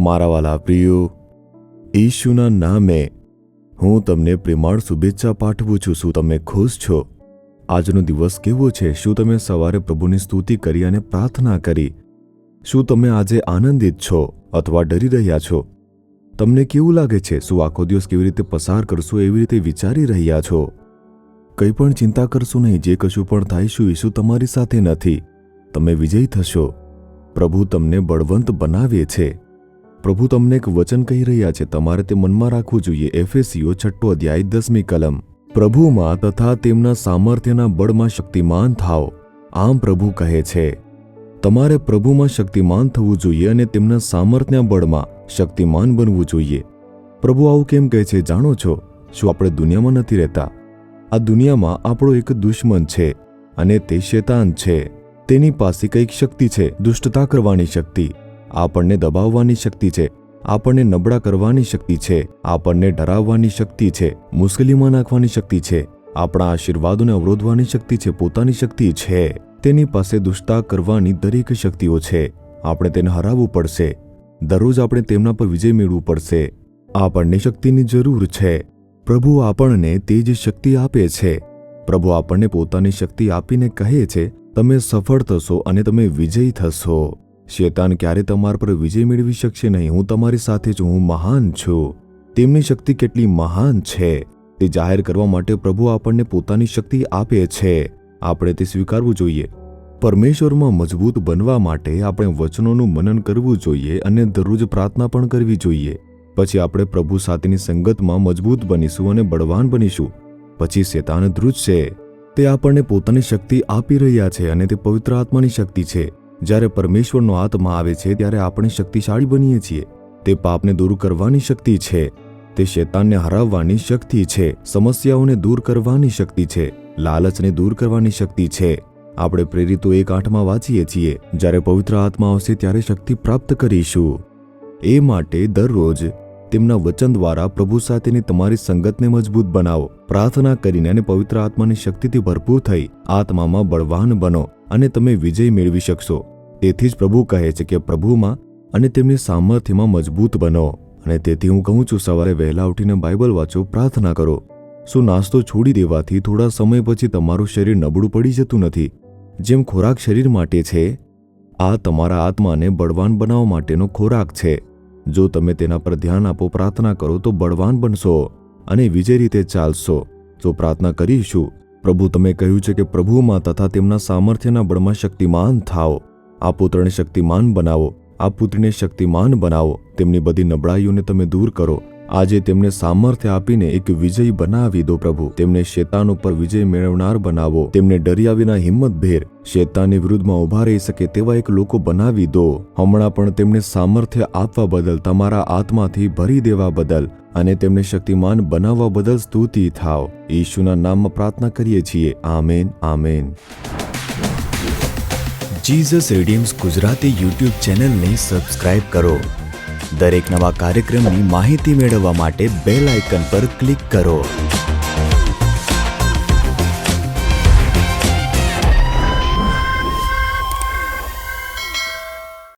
મારા વાલા પ્રિયો, ઈશુના નામે હું તમને પ્રેમાળ શુભેચ્છા પાઠવું છું. શું તમે ખુશ છો? આજનો દિવસ કેવો છે? શું તમે સવારે પ્રભુની સ્તુતિ કરી અને પ્રાર્થના કરી? શું તમે આજે આનંદિત છો અથવા ડરી રહ્યા છો? તમને કેવું લાગે છે? શું આખો દિવસ કેવી રીતે પસાર કરશો એવી રીતે વિચારી રહ્યા છો? કંઈ પણ ચિંતા કરશો નહીં. જે કશું પણ થાય, શું ઈસુ તમારી સાથે નથી. તમે વિજયી થશો. પ્રભુ તમને બળવંત બનાવે છે. પ્રભુ તમને એક વચન કહી રહ્યા છે, તમારે તે મનમાં રાખવું જોઈએ. એફેસીઓ 6 અધ્યાય 10મી કલમ. પ્રભુમાં તથા તેમના સામર્થ્યના બળમાં શક્તિમાન થાઓ. આમ પ્રભુ કહે છે, તમારે પ્રભુમાં શક્તિમાન થવું જોઈએ અને તેમના સામર્થ્યના બળમાં શક્તિમાન બનવું જોઈએ. પ્રભુ આવું કેમ કહે છે જાણો છો? શું આપણે દુનિયામાં નથી રહેતા? આ દુનિયામાં આપણો એક દુશ્મન છે અને તે શેતાન છે. તેની પાસે કંઈક શક્તિ છે, દુષ્ટતા કરવાની શક્તિ, આપણને દબાવવાની શક્તિ છે, આપણને નબળા કરવાની શક્તિ છે, આપણને ડરાવવાની શક્તિ છે, મુશ્કેલીમાં નાખવાની શક્તિ છે, આપણા આશીર્વાદોને અવરોધવાની શક્તિ છે, પોતાની શક્તિ છે. તેની પાસે દુષ્ટતા કરવાની દરેક શક્તિઓ છે. આપણે તેને હરાવવું પડશે. દરરોજ આપણે તેમના પર વિજય મેળવવું પડશે. આપણને શક્તિની જરૂર છે. પ્રભુ આપણને તે જ શક્તિ આપે છે. પ્રભુ આપણને પોતાની શક્તિ આપીને કહે છે, તમે સફળ થશો અને તમે વિજયી થશો. શેતાન ક્યારે તમારા પર વિજય મેળવી શકશે નહીં. હું તમારી સાથે છું. હું મહાન છું. તેમની શક્તિ કેટલી મહાન છે તે જાહેર કરવા માટે પ્રભુ આપણને પોતાની શક્તિ આપે છે. આપણે તે સ્વીકારવું જોઈએ. પરમેશ્વરમાં મજબૂત બનવા માટે આપણે વચનોનું મનન કરવું જોઈએ અને દરરોજ પ્રાર્થના પણ કરવી જોઈએ. પછી આપણે પ્રભુ સાથેની સંગતમાં મજબૂત બનીશું અને બળવાન બનીશું. પછી શેતાન ધ્રુજશે. તે આપણને પોતાની શક્તિ આપી રહ્યા છે અને તે પવિત્ર આત્માની શક્તિ છે. જ્યારે પરમેશ્વરનો આત્મા આવે છે ત્યારે આપણે શક્તિશાળી બનીએ છીએ. તે પાપને દૂર કરવાની શક્તિ છે. તે શેતાનને હરાવવાની શક્તિ છે. સમસ્યાઓને દૂર કરવાની શક્તિ છે. લાલચને દૂર કરવાની શક્તિ છે. આપણે પ્રેરિતો 1:8 વાંચીએ છીએ, જ્યારે પવિત્ર આત્મા આવશે ત્યારે શક્તિ પ્રાપ્ત કરીશું. એ માટે દરરોજ તેમના વચન દ્વારા પ્રભુ સાથેની તમારી સંગતને મજબૂત બનાવો. પ્રાર્થના કરીને અને પવિત્ર આત્માની શક્તિથી ભરપૂર થઈ આત્મામાં બળવાન બનો અને તમે વિજય મેળવી શકશો. તેથી જ પ્રભુ કહે છે કે પ્રભુમાં અને તેમની સામર્થ્યમાં મજબૂત બનો. અને તેથી હું કહું છું, સવારે વહેલા ઉઠીને બાઇબલ વાંચો, પ્રાર્થના કરો. શું નાસ્તો છોડી દેવાથી થોડા સમય પછી તમારું શરીર નબળું પડી જતું નથી? જેમ ખોરાક શરીર માટે છે, આ તમારા આત્માને બળવાન બનાવવા માટેનો ખોરાક છે. જો તમે તેના પર ધ્યાન આપો, પ્રાર્થના કરો તો બળવાન બનશો અને વિજય રીતે ચાલશો. જો પ્રાર્થના કરીશું, પ્રભુ તમે કહ્યું છે કે પ્રભુમાં તથા તેમના સામર્થ્યના બળમાં શક્તિમાન થાઓ. આ પુત્રને શક્તિમાન બનાવો. આ પુત્રીને શક્તિમાન બનાવો. તેમની બધી નબળાઈઓને તમે દૂર કરો. આજે તેમને સામર્થ્ય આપીને એક વિજય બનાવી દો. પ્રભુ તેમને શેતાન ઉપર વિજય મેળવનાર બનાવો. તેમને ડર્યા વિના હિંમતભેર શેતાનની વિરુદ્ધમાં ઊભા રહી શકે તેવા એક લોકો બનાવી દો. હમણાં પણ તેમને સામર્થ્ય આપવા બદલ, તમારા આત્માથી ભરી દેવા બદલ અને તેમને શક્તિમાન બનાવવા બદલ સ્તુતિ થાવ. ઈશુના નામમાં પ્રાર્થના કરીએ છીએ. Amen, amen. Jesus redeems Gujarati YouTube ચેનલને સબસ્ક્રાઇબ કરો. દરેક નવા કાર્યક્રમની માહિતી મેળવવા માટે બેલ આઇકન પર ક્લિક કરો.